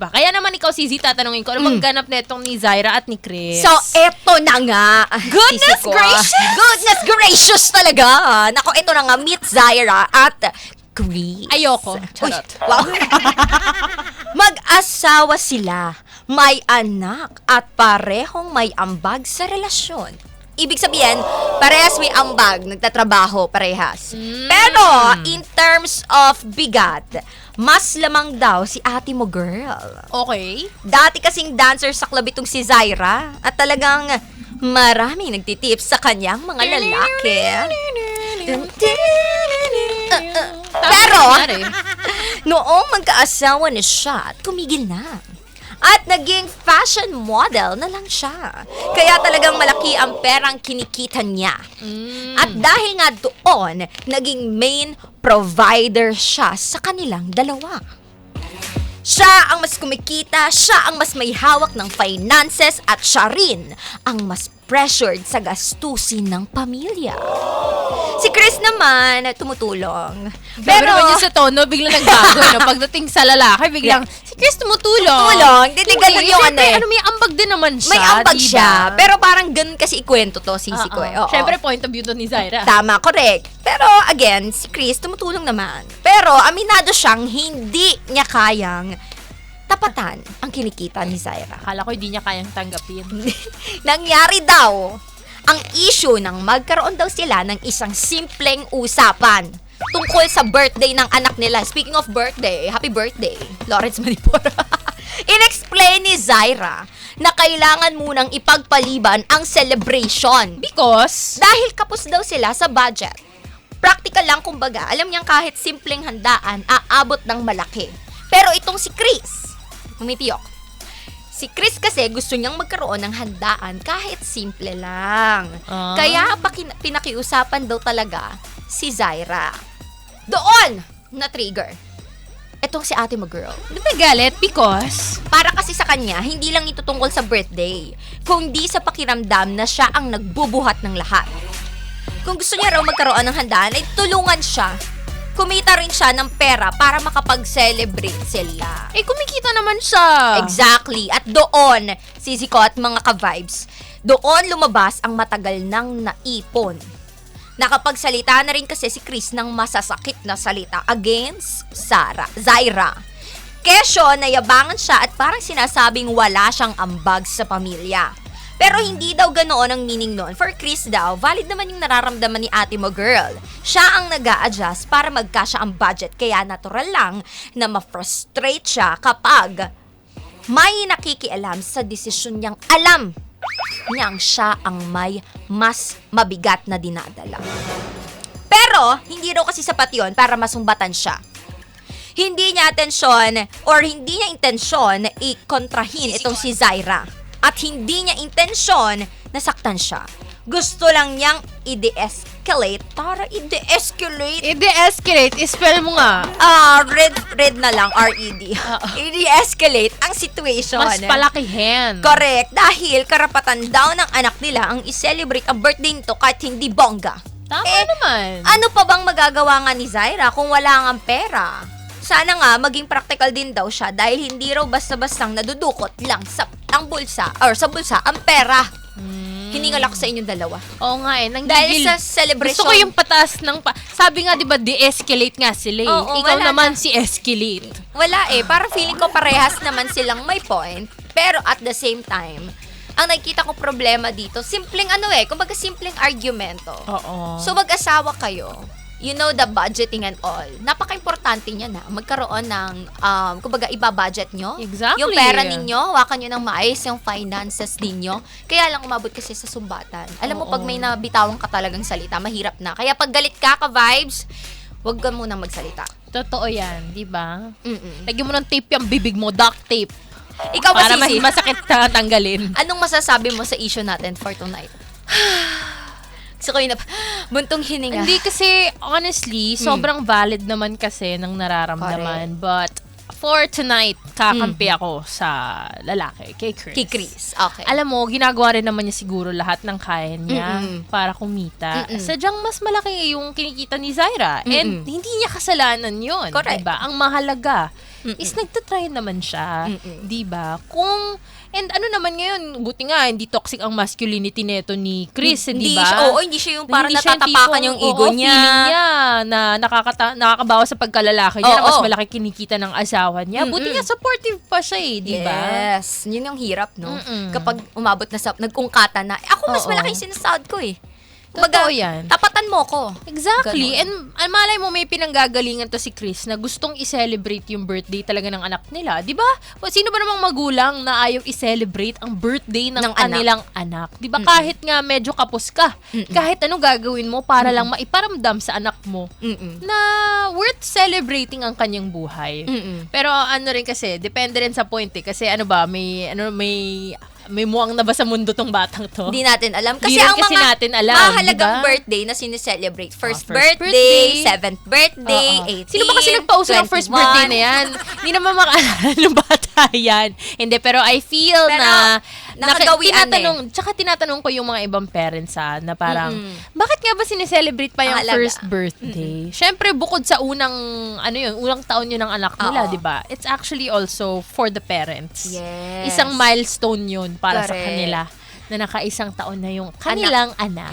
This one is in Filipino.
ba? Kaya naman ikaw, Sisi, tatanungin ko, ano bang ganap na itong ni Zaira at ni Chris? So, eto na nga. Goodness Sisi ko. gracious! Goodness gracious talaga. Nako, ito na nga. Meet Zaira at Chris. Ayoko. Charot. Uy, wow. Mag-asawa sila. May anak at parehong may ambag sa relasyon. Ibig sabihin, parehas may ambag, nagtatrabaho, parehas. Pero, in terms of bigat, mas lamang daw si ate mo, girl. Okay. Dati kasing dancer sa club itong si Zaira at talagang maraming nagtitips sa kanyang mga lalaki. Pero, noong magkaasawa na siya at kumigil na. At naging fashion model na lang siya. Kaya talagang malaki ang perang kinikita niya. At dahil nga doon, naging main provider siya sa kanilang dalawa. Siya ang mas kumikita, siya ang mas may hawak ng finances at siya rin ang mas pressured sa gastusin ng pamilya. Si Chris naman, tumutulong. Pero naman yung sa tono, biglang nagbago. No? Pagdating sa lalaki, biglang, si Chris tumutulong. Tumutulong. Ganun yung ano eh. May ambag din naman siya. May ambag diba? siya. Pero parang ganun kasi ikwento to, Sisi ko eh. Oo. Siyempre, point of view to ni Zaira. Tama, correct. Pero again, si Chris tumutulong naman. Pero aminado siyang hindi niya kayang tapatan ang kinikita ni Zaira. Akala ko hindi niya kayang tanggapin. Nangyari daw ang issue nang magkaroon daw sila ng isang simpleng usapan tungkol sa birthday ng anak nila. Speaking of birthday, happy birthday, Lawrence Manipura. Inexplain ni Zaira na kailangan munang ipagpaliban ang celebration. Because? Dahil kapos daw sila sa budget. Practical lang kumbaga, alam niyang kahit simpleng handaan, aabot ng malaki. Pero itong si Chris, umipiyok. Si Chris kasi gusto niyang magkaroon ng handaan kahit simple lang. Kaya pinakiusapan daw talaga si Zaira. Doon na-trigger. Etong si ate mo, girl. Di ba galit? Because? Para kasi sa kanya, hindi lang ito tungkol sa birthday, kundi sa pakiramdam na siya ang nagbubuhat ng lahat. Kung gusto niya raw magkaroon ng handaan, ay tulungan siya. Kumita rin siya ng pera para makapag-celebrate sila. Eh, kumikita naman siya. Exactly. At doon, Sisi ko at mga ka-vibes, doon lumabas ang matagal nang naipon. Nakapagsalita na rin kasi si Chris ng masasakit na salita against Zaira. Kesyo, nayabangan siya at parang sinasabing wala siyang ambag sa pamilya. Pero hindi daw ganoon ang meaning nun. For Chris daw, valid naman yung nararamdaman ni ate mo, girl. Siya ang nag-a-adjust para magkasya ang budget. Kaya natural lang na ma-frustrate siya kapag may nakikialam sa desisyon niyang alam niyang siya ang may mas mabigat na dinadala. Pero, hindi raw kasi sapat yun para masumbatan siya. Hindi niya atensyon or hindi niya intensyon i-kontrahin itong si Zaira. At hindi niya intensyon na saktan siya. Gusto lang niyang i-de-escalate. Tara, i-de-escalate. I-de-escalate. Spell mo nga. Red na lang, R-E-D. I-de-escalate ang situation. Mas palakihin. Correct. Dahil karapatan daw ng anak nila ang i-celebrate ang birthday nito kahit hindi bongga. Tama naman. Ano pa bang magagawa nga ni Zaira kung wala nga pera? Sana nga maging practical din daw siya dahil hindi raw basta-bastang nadudukot lang sa bulsa ang pera. Hiningal ako sa inyong dalawa. Oo nga eh. Dahil sa celebration. Gusto ko yung pataas ng sabi nga, di ba, de-escalate nga sila eh. Oo, Ikaw wala naman na. si escalate. Wala eh. Parang feeling ko parehas naman silang may point. Pero at the same time, ang nakikita ko problema dito, simpleng kumbaga simpleng argumento. Oo. So mag-asawa kayo. You know the budgeting and all. Napaka-importante niya na magkaroon ng, kumbaga, iba-budget nyo. Exactly. Yung pera ninyo, hawakan nyo ng maayos yung finances ninyo. Kaya lang umabot kasi sa sumbatan. Alam mo, pag may nabitawang ka talagang salita, mahirap na. Kaya pag galit ka vibes, wag ka munang magsalita. Totoo yan, di ba? Lagyan mo ng tape yung bibig mo, duct tape. Ikaw ba, para Sisi? masakit na tanggalin. Anong masasabi mo sa issue natin for tonight? Gusto ko yun buntong hininga. Hindi kasi, honestly, sobrang valid naman kasi ng nararamdaman. But, for tonight, kakampi ako sa lalaki, kay Chris. Kay Chris, okay. Alam mo, ginagawa rin naman niya siguro lahat ng kaya niya para kumita. Sadyang mas malaki yung kinikita ni Zaira. And hindi niya kasalanan yun. Correct. Diba? Ang mahalaga, is nagtatry naman siya. Mm-mm. 'Di ba? And ano naman ngayon, buti nga, hindi toxic ang masculinity neto ni Chris, di ba? Hindi siya yung parang Hindi siya natatapakan yung ego niya. Feeling niya na nakakabawa sa pagkalalaki niya, na mas malaki kinikita ng asawa niya. Buti nga, supportive pa siya di ba? Yes. Yun yung hirap, no? Mm-mm. Kapag umabot na sa, nagkungkata na, ako mas malaki yung sinasahod ko Totoo yan. Tapatan mo ko. Exactly. Ganon. And malay mo, may pinanggagalingan to si Chris na gustong i-celebrate yung birthday talaga ng anak nila. Di ba? Sino ba namang magulang na ayaw i-celebrate ang birthday ng kanilang anak? Di ba? Kahit nga medyo kapos ka, kahit anong gagawin mo para lang maiparamdam sa anak mo na worth celebrating ang kanyang buhay. Pero ano rin kasi, depende rin sa point Kasi ano ba, may muwang na ba sa mundo tong batang to? Hindi natin alam. Kasi Di rin ang kasi mga natin alam, mahalagang diba? birthday na sineselebrate. First First birthday, birthday. 7th birthday, 18th, Sino ba kasi nagpauso ng first birthday na yan? Hindi naman makaalala ng bata yan. Hindi, pero I feel Pero, na nakagawian tsaka tinatanong ko yung mga ibang parents na parang, bakit nga ba sineselebrate pa yung Mahalaga. first birthday? Syempre, bukod sa unang taon yun ng anak nila, Oo. di ba? It's actually also for the parents. Yes. Isang milestone yun para sa Correct. kanila na nakaisang taon na yung kanilang anak.